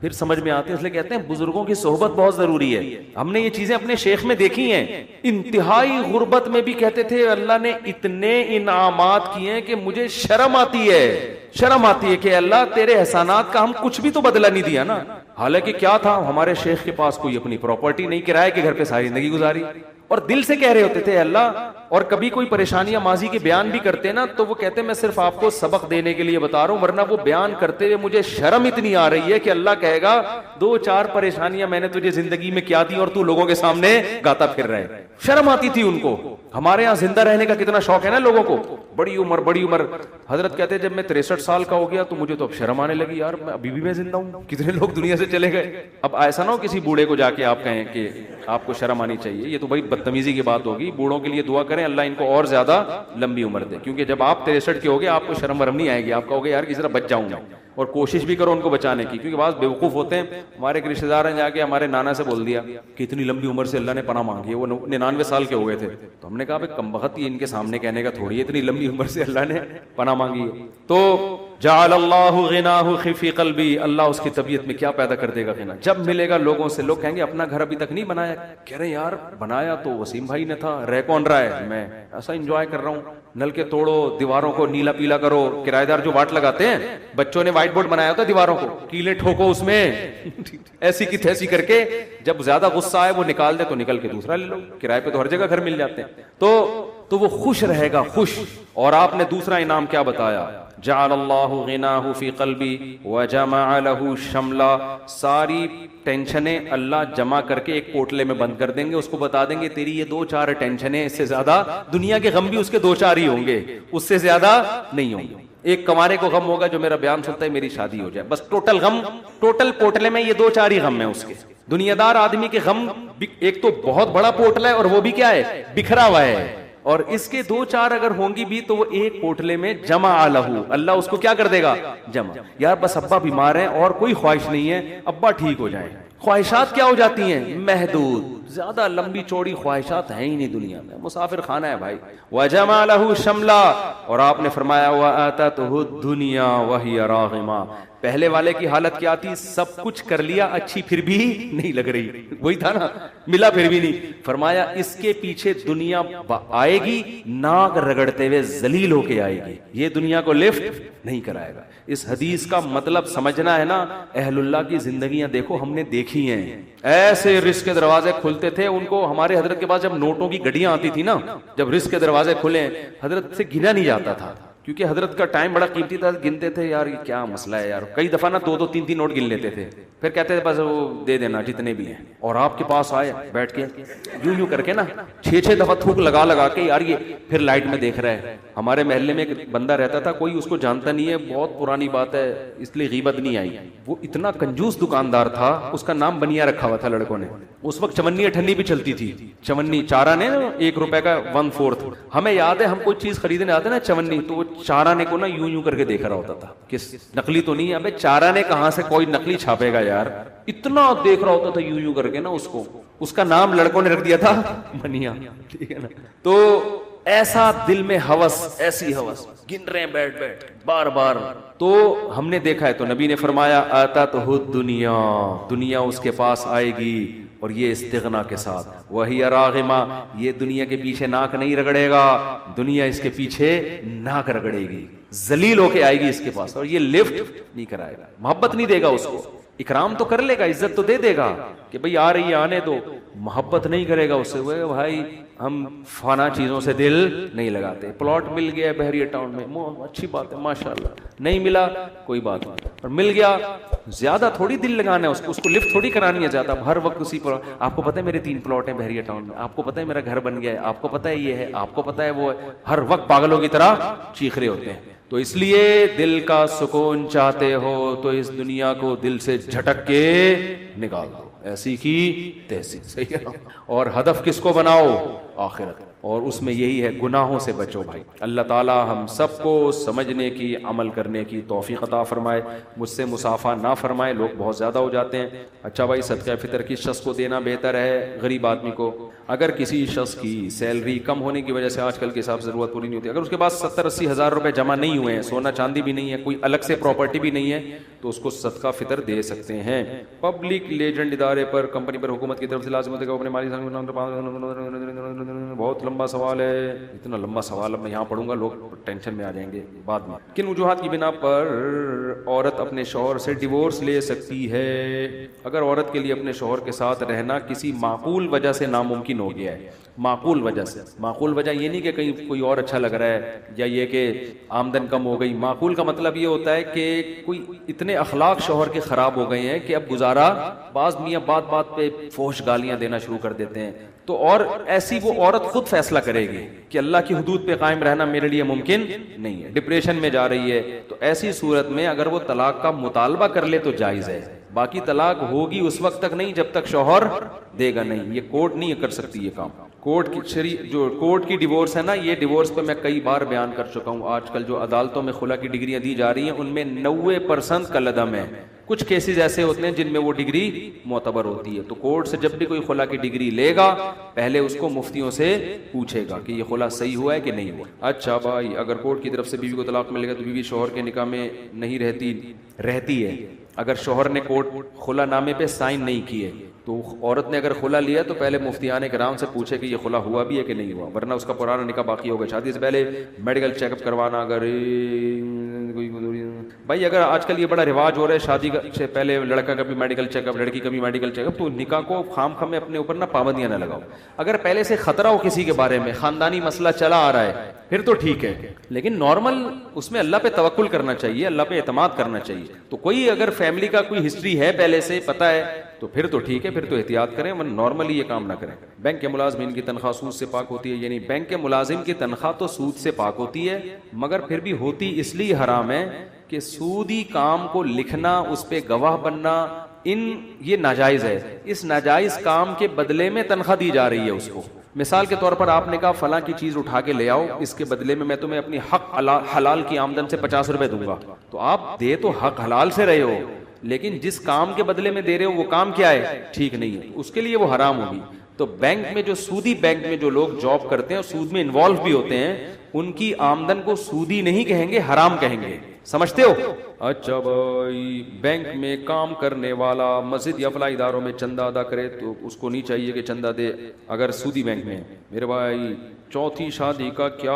پھر سمجھ میں آتے ہیں. اس لیے کہتے ہیں بزرگوں کی صحبت بہت ضروری ہے. ہم نے یہ چیزیں اپنے شیخ میں دیکھی ہیں. انتہائی غربت میں بھی کہتے تھے اللہ نے اتنے انعامات کیے ہیں کہ مجھے شرم آتی ہے, شرم آتی ہے کہ اللہ تیرے احسانات کا ہم کچھ بھی تو بدلہ نہیں دیا نا. حالانکہ کیا تھا, ہمارے شیخ کے پاس کوئی اپنی پراپرٹی نہیں, کرائے کے گھر پہ ساری زندگی گزاری, اور دل سے کہہ رہے ہوتے تھے اللہ. اور کبھی کوئی پریشانیاں ماضی کے بیان بھی کرتے نا تو وہ کہتے میں صرف آپ کو سبق دینے کے لیے بتا رہا ہوں, ورنہ وہ بیان کرتے ہوئے مجھے شرم اتنی آ رہی ہے کہ اللہ کہے گا 2-4 پریشانیاں میں نے تجھے زندگی میں کیا دی اور تو لوگوں کے سامنے گاتا پھر رہے. شرم آتی تھی ان کو. ہمارے یہاں زندہ رہنے کا کتنا شوق ہے نا لوگوں کو, بڑی عمر بڑی عمر. حضرت کہتے جب میں 63 سال کا ہو گیا تو مجھے تو اب شرم آنے لگی, یار میں ابھی بھی میں زندہ ہوں, کتنے لوگ دنیا سے چلے گئے. اب ایسا نہ ہو کسی بوڑھے کو جا کے آپ کہیں کہ آپ کو شرم آنی چاہیے, یہ تو بڑی بدتمیزی کی بات ہوگی. بوڑھوں کے لیے دعا کریں اللہ ان کو اور زیادہ لمبی عمر دے, کیونکہ جب آپ 63 کے ہوگے آپ کو شرم ورم نہیں آئے گی, آپ کہوگے یار کسی طرح بچ جاؤں گا, اور کوشش بھی کرو ان کو بچانے کی. کیونکہ بعض بیوقوف ہوتے ہیں, ہمارے ایک رشتے دار نے جا کے ہمارے نانا سے بول دیا کہ اتنی لمبی عمر سے اللہ نے پناہ مانگی ہے, وہ 99 سال کے ہو گئے تھے. تو ہم نے کہا بھائی کم بخت ان کے سامنے کہنے کا تھوڑی ہے, اتنی لمبی عمر سے اللہ نے پناہ مانگی ہے. تو جعل اللہ غناہ فی قلبی, اللہ اس کی طبیعت میں کیا پیدا کر دے گا غنا. جب ملے گا لوگوں سے, لوگ کہیں گے اپنا گھر ابھی تک نہیں بنایا, کہہ رہے یار بنایا تو وسیم بھائی نے تھا, رہ کون رہا ہے, میں ایسا انجوائے کر رہا ہوں. نل کے توڑو, دیواروں کو نیلا پیلا کرو, کرایہ دار جو واٹ لگاتے ہیں, بچوں نے وائٹ بورڈ بنایا ہوتا ہے دیواروں کو, کیلیں ٹھوکو اس میں ایسی کی تھیسی کر کے, جب زیادہ غصہ آئے وہ نکال دے تو نکل کے دوسرا لے لو, کرائے پہ تو ہر جگہ گھر مل جاتے ہیں. تو وہ خوش رہے گا, خوش. اور آپ نے دوسرا انعام کیا بتایا, جعل اللہ غناہ فی قلبی وجمع له شملا, ساری ٹینشنیں اللہ جمع کر کے ایک پوٹلے میں بند کر دیں گے. اس کو بتا دیں گے تیری یہ 2-4 ٹینشنیں, اس سے زیادہ دنیا کے غم بھی اس کے 2-4 ہی ہوں گے, اس سے زیادہ نہیں ہوں گے. ایک کمارے کو غم ہوگا جو میرا بیان سنتا ہے میری شادی ہو جائے, بس ٹوٹل غم, ٹوٹل پوٹلے میں یہ 2-4 ہی غم ہیں اس کے. دنیا دار آدمی کے غم ایک تو بہت بڑا پوٹلا ہے اور وہ بھی کیا ہے, بکھرا ہوا ہے, اور اس کے 2-4 اگر ہوں گی بھی تو وہ ایک پوٹلے میں جمع لہو, اللہ اس کو کیا کر دے گا, جمع. یار بس ابا بیمار ہیں اور کوئی خواہش نہیں ہے, ابا ٹھیک ہو جائیں. خواہشات کیا ہو جاتی ہیں, محدود, زیادہ لمبی چوڑی خواہشات ہیں ہی نہیں دنیا میں, مسافر خانہ ہے بھائی. وَجَمَعَ لَهُ شَمْلًا, اور آپ نے فرمایا وَآتَتْهُ الدُّنْيَا وَهِيَ رَاغِمَةٌ, پہلے والے کی حالت کیا تھی؟ سب کچھ کر لیا اچھی پھر بھی نہیں لگ رہی، وہی تھا نا، ملا پھر بھی نہیں. فرمایا اس کے پیچھے دنیا آئے گی ناک رگڑتے ہوئے ذلیل ہو کے آئے گی، یہ دنیا کو لفٹ نہیں کرائے گا. اس حدیث کا مطلب سمجھنا ہے نا. اہل اللہ کی زندگیاں دیکھو، ہم نے دیکھی ہیں، ایسے رزق کے دروازے کھلتے تھے ان کو. ہمارے حضرت کے پاس جب نوٹوں کی گڈیاں آتی تھی نا، جب رزق کے دروازے کھلے حضرت سے گنا نہیں جاتا تھا، کیونکہ حضرت کا ٹائم بڑا قیمتی تھا. گنتے تھے یار یہ کیا مسئلہ ہے یار، کئی دفعہ نا 2 2 3 3 نوٹ گن لیتے تھے، پھر کہتے تھے بس وہ دے دینا جتنے بھی ہیں. اور آپ کے پاس آئے بیٹھ کے یوں یوں کر کے نا 6 دفعہ تھوک لگا لگا کے یار یہ پھر لائٹ میں دیکھ رہا ہے. ہمارے محلے میں ایک بندہ رہتا تھا، کوئی اس کو جانتا نہیں ہے، بہت پرانی بات ہے اس لیے غیبت نہیں آئی. وہ اتنا کنجوس دکاندار تھا، اس کا نام بنیا رکھا ہوا تھا لڑکوں نے. اس وقت چمنی اٹھنی بھی چلتی تھی، چمنی چارہ نے 1 روپے کا 1/4. ہمیں یاد ہے ہم کوئی چیز خریدنے آتے نا چمنی، تو وہ چارہ نے کو نا یوں یوں کر کے دیکھ رہا ہوتا تھا کہ نقلی تو نہیں ہے. ابے چارہ نے کہاں سے کوئی نقلی چھاپے گا یار، اتنا دیکھ رہا ہوتا تھا یوں یوں کر کے نا اس کو. اس کا نام لڑکوں نے رکھ دیا تھا بنیا، ٹھیک ہے نا. تو ایسا دل میں ہوس، ایسی ہوس، گن رہے ہیں بیٹھ بیٹھ بار بار. تو ہم نے دیکھا ہے، تو نبی نے فرمایا آتا تو دنیا، دنیا اس کے پاس آئے گی اور یہ استغنا کے ساتھ. وہی راغمہ، یہ دنیا کے پیچھے ناک نہیں رگڑے گا، دنیا اس کے پیچھے ناک رگڑے گی، ذلیل ہو کے آئے گی اس کے پاس. اور یہ لفٹ نہیں کرائے گا، محبت نہیں دے گا اس کو. اکرام تو کر لے گا، عزت تو دے دے گا کہ بھئی آ رہی ہے آنے دو، محبت نہیں کرے گا اس سے. وہ بھائی ہم فانا چیزوں سے دل نہیں لگاتے. پلاٹ مل گیا ہے بحریہ ٹاؤن میں، اچھی بات ہے ماشاءاللہ. نہیں ملا کوئی بات نہیں، پر مل گیا زیادہ تھوڑی دل لگانا ہے اس کو لفٹ تھوڑی کرانی ہے زیادہ. ہر وقت اسی پر آپ کو پتہ ہے میرے 3 پلاٹ ہیں بحریہ ٹاؤن میں، آپ کو پتہ ہے میرا گھر بن گیا ہے، آپ کو پتہ ہے یہ ہے، آپ کو پتہ ہے وہ ہے. ہر وقت پاگلوں کی طرح چیخ رہے ہوتے ہیں. تو اس لیے دل کا سکون چاہتے ہو تو اس دنیا کو دل سے جھٹک کے نکال دو، ایسی کی تیسی. صحیح ہے. اور ہدف کس کو بناؤ؟ آخرت. اور اس میں یہی ہے گناہوں سے بچو بھائی. اللہ تعالی ہم سب کو سمجھنے کی، عمل کرنے کی توفیق عطا فرمائے. مجھ سے مسافہ نہ فرمائے، لوگ بہت زیادہ ہو جاتے ہیں. اچھا بھائی، صدقہ فطر کس شخص کو دینا بہتر ہے؟ غریب آدمی کو. اگر کسی شخص کی سیلری کم ہونے کی وجہ سے آج کل کے حساب سے ضرورت پوری نہیں ہوتی، اگر اس کے پاس 70-80 ہزار روپے جمع نہیں ہوئے ہیں، سونا چاندی بھی نہیں ہے، کوئی الگ سے پراپرٹی بھی نہیں ہے، تو اس کو صدقہ فطر دے سکتے ہیں. پبلک لیجنڈ ادارے پر، کمپنی پر حکومت کی طرف سے لازم ہوتا ہے کہ اپنے مالی بہت لمبا سوال ہے. اتنا لمبا سوال اب میں یہاں پڑھوں گا لوگ ٹینشن میں آ جائیں گے بعد میں. کن وجوہات کی بنا پر عورت اپنے شوہر سے ڈیورس لے سکتی ہے؟ اگر عورت کے لیے اپنے شوہر کے ساتھ رہنا کسی معقول وجہ سے ناممکن ہو گیا ہے، معقول وجہ سے، معقول وجہ یہ نہیں کہ کہیں کوئی اور اچھا لگ رہا ہے یا یہ کہ آمدن کم ہو گئی. معقول کا مطلب یہ ہوتا ہے کہ کوئی اتنے اخلاق شوہر کے خراب ہو گئے ہیں کہ اب گزارا، بعض میاں بات بات پہ فحش گالیاں دینا شروع کر دیتے ہیں. تو اور ایسی وہ عورت خود فیصلہ کرے گی کہ اللہ کی حدود پہ قائم رہنا میرے لیے ممکن نہیں ہے، ڈپریشن میں جا رہی ہے. تو ایسی صورت میں اگر وہ طلاق کا مطالبہ کر لے تو جائز ہے. باقی طلاق ہوگی اس وقت تک نہیں جب تک شوہر دے گا نہیں. یہ کورٹ نہیں کر سکتی یہ کام. کورٹ کی جو کورٹ کی ڈیورس ہے نا، یہ ڈیورس پہ میں کئی بار بیان کر چکا ہوں. آج کل جو عدالتوں میں خلا کی ڈگریاں دی جا رہی ہیں ان میں 90% کالعدم ہے. کچھ کیسز ایسے ہوتے ہیں جن میں وہ ڈگری معتبر ہوتی ہے. تو کورٹ سے جب بھی کوئی خلا کی ڈگری لے گا پہلے اس کو مفتیوں سے پوچھے گا کہ یہ خلا صحیح ہوا ہے کہ نہیں ہوا. اچھا بھائی، اگر کورٹ کی طرف سے بیوی کو طلاق ملے گا تو بیوی شوہر کے نکاح میں نہیں رہتی ہے. اگر شوہر نے کورٹ خلا نامے پہ سائن نہیں کیے تو عورت نے اگر خلا لیا تو پہلے مفتیان کرام سے پوچھے کہ یہ خلا ہوا بھی ہے کہ نہیں ہوا، ورنہ اس کا پرانا نکاح باقی ہوگا. شادی سے پہلے میڈیکل چیک اپ کروانا. اگر بھائی اگر آج کل یہ بڑا رواج ہو رہا ہے شادی سے پہلے لڑکا کا بھی میڈیکل چیک اپ، لڑکی کا بھی میڈیکل چیک اپ، تو نکاح کو خام خام میں اپنے اوپر نہ پابندیاں نہ لگاؤ. اگر پہلے سے خطرہ ہو کسی کے بارے میں، خاندانی مسئلہ چلا آ رہا ہے، پھر تو ٹھیک ہے. لیکن نارمل اس میں اللہ پہ توکل کرنا چاہیے، اللہ پہ اعتماد کرنا چاہیے. تو کوئی اگر فیملی کا کوئی ہسٹری ہے پہلے سے پتہ ہے تو پھر تو ٹھیک ہے، پھر تو احتیاط کریں، ورنہ نارملی یہ کام نہ کریں. بینک کے ملازمین کی تنخواہ سود سے پاک ہوتی ہے، یعنی بینک کے ملازم کی تنخواہ تو سود سے پاک ہوتی ہے، مگر پھر بھی ہوتی اس لیے حرام ہے کہ سودی کام کو لکھنا، اس پہ گواہ بننا، یہ ناجائز ہے. اس ناجائز کام کے بدلے میں تنخواہ دی جا رہی ہے اس کو. مثال کے طور پر آپ نے کہا فلاں کی چیز اٹھا کے لے آؤ، اس کے بدلے میں تمہیں اپنی حق حلال کی آمدن سے 50 روپے دوں گا. تو آپ دے تو حق حلال سے رہے ہو، لیکن جس کام کے بدلے میں دے رہے ہو وہ کام کیا ہے؟ ٹھیک نہیں ہے، اس کے لیے وہ حرام ہوگی. تو بینک میں جو سودی بینک میں جو لوگ جاب کرتے ہیں اور سود میں انوالو بھی ہوتے ہیں، ان کی آمدن کو سودی نہیں کہیں گے، حرام کہیں گے. سمجھتے ہو؟ اچھا بھائی، بینک میں کام کرنے والا مسجد یا فلاح اداروں میں چندہ ادا کرے تو اس کو نہیں چاہیے کہ چندہ دے اگر سودی بینک میں ہے؟ میرے بھائی چوتھی شادی کا کیا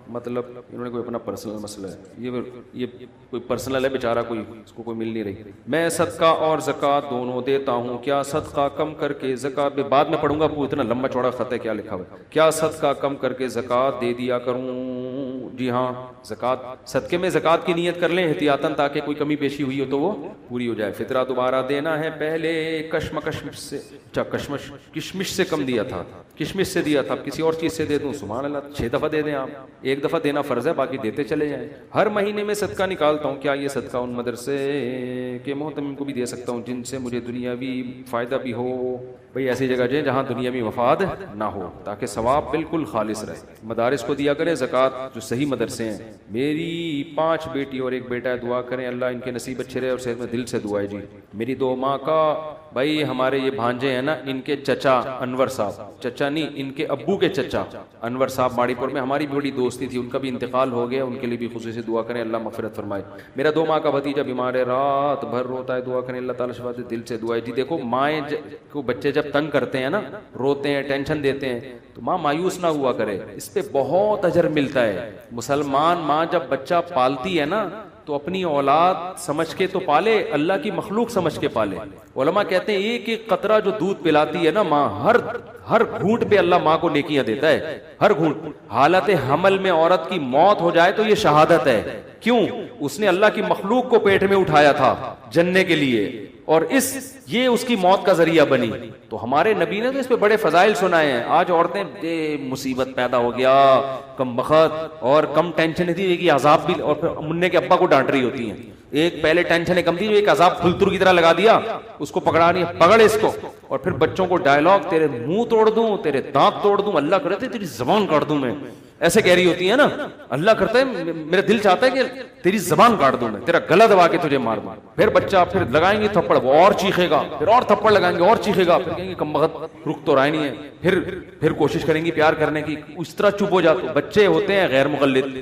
مطلب؟ انہوں نے کوئی اپنا پرسنل مسئلہ ہے، یہ کوئی پرسنل ہے بیچارہ، کوئی اس کو کوئی مل نہیں رہی۔ میں صدقہ اور زکوٰۃ دونوں دیتا ہوں، کیا صدقہ کم کر کے زکوٰۃ میں، بعد میں پڑھوں گا، اتنا لمبا چوڑا خط ہے کیا لکھا ہوا ہے، کیا صدقہ کم کر کے زکوٰۃ دے دیا کروں؟ جی ہاں، زکوٰۃ صدقے میں زکوٰۃ کی نیت کر لیں احتیاطاً، تاکہ کوئی کمی بیشی ہوئی ہو تو وہ پوری ہو جائے۔ فطرہ دوبارہ دینا ہے، پہلے کشمش سے کم دیا تھا، کشمش سے دیا تھا، کسی اور چیز سے دے دوں؟ سبحان اللہ، 6 دفعہ دے دیں آپ، ایک دفعہ دینا فرض ہے، باقی دیتے چلے جائیں۔ ہر مہینے میں صدقہ نکالتا ہوں، کیا یہ صدقہ ان مدرسے کے محتمم کو بھی دے سکتا ہوں جن سے مجھے دنیاوی فائدہ بھی ہو؟ بھئی ایسی جگہ جائیں جہاں دنیاوی مفاد نہ ہو، تاکہ ثواب بالکل خالص رہے۔ مدارس کو دیا کریں زکوٰۃ، جو صحیح مدرسے ہیں۔ میری 5 بیٹی اور 1 بیٹا ہے، دعا کریں اللہ ان کے نصیب اچھے رہے اور صحت میں، دل سے دعا ہے جی۔ میری 2 ماں کا، بھائی ہمارے یہ بھانجے ہیں نا، ان کے چچا انور صاحب، چچا نہیں ان کے ابو کے چچا انور صاحب ماڑی پور میں ہماری بڑی دوستی تھی، ان کا بھی انتقال ہو گیا، ان کے لیے بھی خصوصی دعا کریں اللہ مغفرت فرمائے۔ میرا 2 ماہ کا بھتیجا بیمار ہے، رات بھر روتا ہے، دعا کریں اللہ تعالیٰ شفا دے، دل سے دعا ہے جی۔ دیکھو مائیں کو بچے جب تنگ کرتے ہیں نا، روتے ہیں، ٹینشن دیتے ہیں، تو ماں مایوس نہ ہوا کرے، اس پہ بہت اجر ملتا ہے۔ مسلمان ماں جب بچہ پالتی ہے نا تو اپنی اولاد سمجھ کے تو پالے، اللہ کی مخلوق سمجھ کے پالے۔ علماء کہتے ہیں ایک ایک قطرہ جو دودھ پلاتی ہے نا ماں، ہر گھونٹ پہ اللہ ماں کو نیکیاں دیتا ہے، ہر گھونٹ۔ حالت حمل میں عورت کی موت ہو جائے تو یہ شہادت ہے، کیوں؟ اس نے اللہ کی مخلوق کو پیٹ میں اٹھایا تھا جننے کے لیے، اور یہ اس کی موت کا ذریعہ بنی۔ تو ہمارے نبی نے تو اس پہ بڑے فضائل سنائے ہیں۔ آج عورتیں مصیبت پیدا ہو گیا، کم بخت اور کم ٹینشن تھی کہ عذاب بھی، اور پھر منہ کے ابا کو ڈانٹ رہی ہوتی ہیں۔ ایک پہلے ٹینشن کم تھی، جو ایک عذاب پھلتر کی طرح لگا دیا، اس کو پکڑا نہیں، پکڑ اس کو، اور پھر بچوں کو ڈائلاگ، تیرے منہ توڑ دوں، تیرے دانت توڑ دوں، اللہ کرے تیری زبان کاٹ دوں میں، ایسے کہہ رہی ہوتی ہے نا۔ اللہ کرتا ہے، میرا دل چاہتا ہے کہ تیری زبان کاٹ دوں میں، تیرا گلا دبا کے تجھے مار دوں۔ پھر بچہ پھر لگائیں گے تھپڑ، وہ اور چیخے گا، پھر اور تھپڑ لگائیں گے اور چیخے گا، پھر کہیں گے کم بخت رک تو رہا نہیں ہے، پھر کوشش کریں گی پیار کرنے کی، اس طرح چپ ہو جاتے۔ بچے ہوتے ہیں غیر مقلد،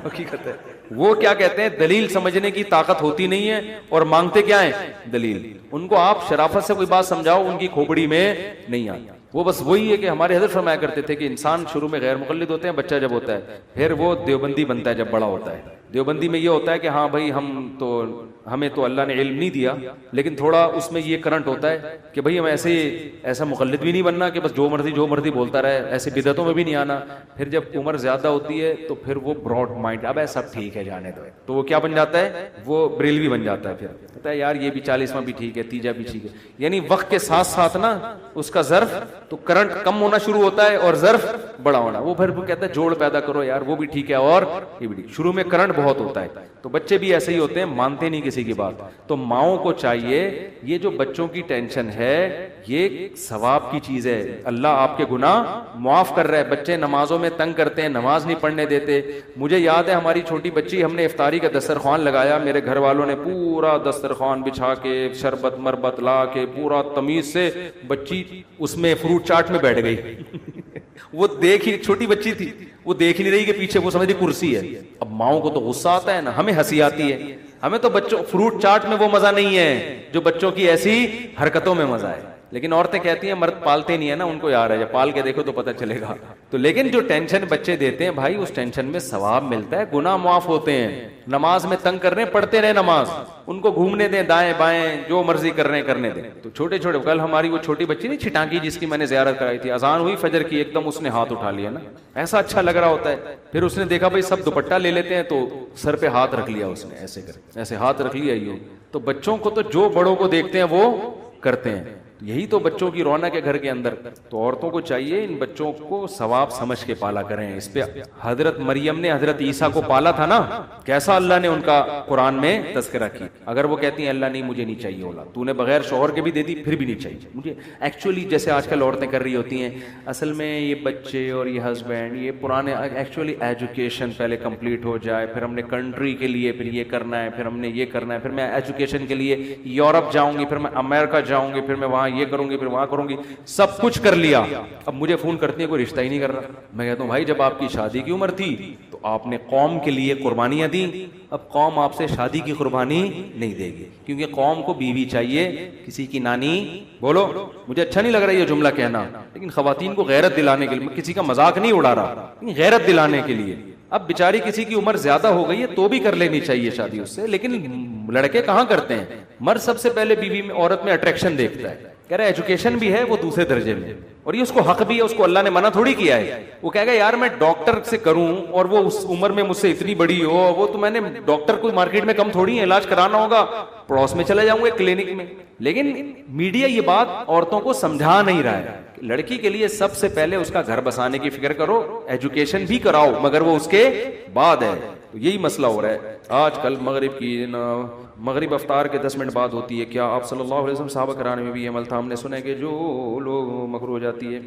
حقیقت ہے، وہ کیا کہتے ہیں، دلیل سمجھنے کی طاقت ہوتی نہیں ہے اور مانگتے کیا ہیں، دلیل۔ ان کو آپ شرافت سے کوئی بات سمجھاؤ، ان کی کھوپڑی میں نہیں آتی۔ وہ بس وہی ہے کہ ہمارے حضرت فرمایا کرتے تھے کہ انسان شروع میں غیر مقلد ہوتے ہیں، بچہ جب ہوتا ہے پھر وہ دیوبندی بنتا ہے جب بڑا ہوتا ہے۔ دیوبندی میں یہ ہوتا ہے کہ ہاں بھائی ہمیں تو اللہ نے علم نہیں دیا، لیکن تھوڑا اس میں یہ کرنٹ ہوتا ہے کہ بھئی ہم ایسا مقلد بھی نہیں بننا کہ بس جو مرضی بولتا رہے، ایسے بدعتوں میں بھی نہیں آنا۔ پھر جب عمر زیادہ ہوتی ہے تو پھر وہ براڈ مائنڈ، اب سب ٹھیک ہے جانے دو، تو وہ کیا بن جاتا ہے، وہ بریلوی بن جاتا ہے۔ پھر کہتا ہے یار یہ بھی 40واں بھی ٹھیک ہے، تیجا بھی ٹھیک ہے، یعنی وقت کے ساتھ ساتھ نا اس کا ظرف تو کرنٹ کم ہونا شروع ہوتا ہے اور ظرف بڑا ہونا۔ وہ پھر وہ کہتا ہے جوڑ پیدا کرو یار، وہ بھی ٹھیک ہے اور یہ بھی ٹھیک۔ شروع میں کرنٹ بہت ہوتا ہے، تو بچے بھی ایسے ہی ہوتے ہیں، مانتے نہیں کسی کی بات۔ تو ماؤں کو چاہیے، یہ جو بچوں کی ٹینشن ہے یہ ثواب کی چیز ہے، اللہ آپ کے گناہ معاف کر رہا ہے۔ بچے نمازوں میں تنگ کرتے ہیں، نماز نہیں پڑھنے دیتے۔ مجھے یاد ہے ہماری چھوٹی بچی، ہم نے افطاری کا دسترخوان لگایا، میرے گھر والوں نے پورا دسترخوان بچھا کے شربت مربت لا کے پورا تمیز سے، بچی اس میں فروٹ چاٹ میں بیٹھ گئی۔ وہ دیکھ ہی، چھوٹی بچی تھی، وہ دیکھ نہیں رہی کہ پیچھے وہ سمجھ رہی کرسی ہے۔ اب ماؤں کو تو غصہ آتا ہے نا، ہمیں ہنسی آتی ہے، ہمیں تو بچوں فروٹ چاٹ میں وہ مزہ نہیں ہے جو بچوں کی ایسی حرکتوں میں مزہ ہے۔ لیکن عورتیں کہتی ہیں مرد پالتے نہیں ہے نا، ان کو یار ہے، جب پال کے دیکھو تو پتہ چلے گا۔ تو لیکن جو ٹینشن بچے دیتے ہیں بھائی، اس ٹینشن میں ثواب ملتا ہے، گناہ معاف ہوتے ہیں۔ نماز میں تنگ کر رہے ہیں، پڑھتے رہے نماز، ان کو گھومنے دیں دائیں بائیں، جو مرضی کر رہے ہیں کرنے دیں۔ تو چھوٹے چھوٹے، کل ہماری وہ چھوٹی بچی نہیں چھٹانکی، جس کی میں نے زیارت کرائی تھی، اذان ہوئی فجر کی، ایک دم اس نے ہاتھ اٹھا لیا نا، ایسا اچھا لگ رہا ہوتا ہے۔ پھر اس نے دیکھا بھائی سب دوپٹہ لے لیتے ہیں، تو سر پہ ہاتھ رکھ لیا اس نے، ایسے کر ایسے ہاتھ رکھ لیا۔ یوں تو بچوں کو تو جو بڑوں کو دیکھتے ہیں وہ کرتے ہیں، یہی تو بچوں کی رونق ہے گھر کے اندر۔ تو عورتوں کو چاہیے ان بچوں کو ثواب سمجھ کے پالا کریں۔ اس پہ حضرت مریم نے حضرت عیسیٰ کو پالا تھا نا، کیسا اللہ نے ان کا قرآن میں تذکرہ کیا۔ اگر وہ کہتی ہیں اللہ نہیں مجھے نہیں چاہیے اولاد، تو نے بغیر شوہر کے بھی دے دی پھر بھی نہیں چاہیے مجھے، ایکچولی جیسے آج کل عورتیں کر رہی ہوتی ہیں، اصل میں یہ بچے اور یہ ہسبینڈ یہ پرانے، ایکچولی ایجوکیشن پہلے کمپلیٹ ہو جائے، پھر ہم نے کنٹری کے لیے پھر یہ کرنا ہے، پھر ہم نے یہ کرنا ہے، پھر میں ایجوکیشن کے لیے یورپ جاؤں گی، پھر میں امریکہ جاؤں گی، پھر میں وہاں یہ کروں گی، پھر وہاں کروں گی، سب کچھ کر لیا، اب مجھے فون کرتی ہے کوئی رشتہ ہی نہیں کر رہا۔ میں کہتا ہوں بھائی جب آپ کی شادی کی عمر تھی تو تو آپ نے قوم کے لیے قربانیاں دیں، اب قوم آپ سے شادی کی قربانی نہیں دے گی، کیونکہ قوم کو بیوی چاہیے، کسی کی نانی، بولو مجھے اچھا نہیں لگ رہا یہ جملہ کہنا، لیکن خواتین کو غیرت دلانے کے لیے، کسی کا مذاق نہیں اڑا رہا، غیرت دلانے کے لیے. اب بیچاری کسی کی عمر زیادہ ہو گئی ہے تو بھی کر لینی چاہیے شادی اس سے، لیکن لڑکے کہاں کرتے ہیں؟ مرد سب سے پہلے بیوی میں، عورت میں اٹریکشن دیکھتا ہے، کہہ رہا ہے ایجوکیشن بھی ہے وہ دوسرے درجے میں، اور یہ اس کو حق بھی ہے، اس کو اللہ نے منع تھوڑی کیا ہے. وہ کہے گا یار میں ڈاکٹر سے کروں اور وہ اس عمر میں مجھ سے اتنی بڑی ہو، وہ تو میں نے ڈاکٹر کوئی مارکیٹ میں کم تھوڑی ہے، علاج کرانا ہوگا پڑوس میں چلا جاؤں گا کلینک میں. لیکن میڈیا یہ بات عورتوں کو سمجھا نہیں رہا ہے، لڑکی کے لیے سب سے پہلے اس کا گھر بسانے کی فکر کرو، ایجوکیشن بھی کراؤ مگر وہ اس کے بعد ہے. تو یہی مسئلہ ہو رہا ہے آج کل. مغرب افطار کے 10 منٹ بعد ہوتی ہے، کیا آپ صلی اللہ علیہ وسلم صحابہ کرام میں بھی یہ عمل تھا؟ ہم نے سنا ہے کہ جو لوگ مکروہ ہو جاتی ہے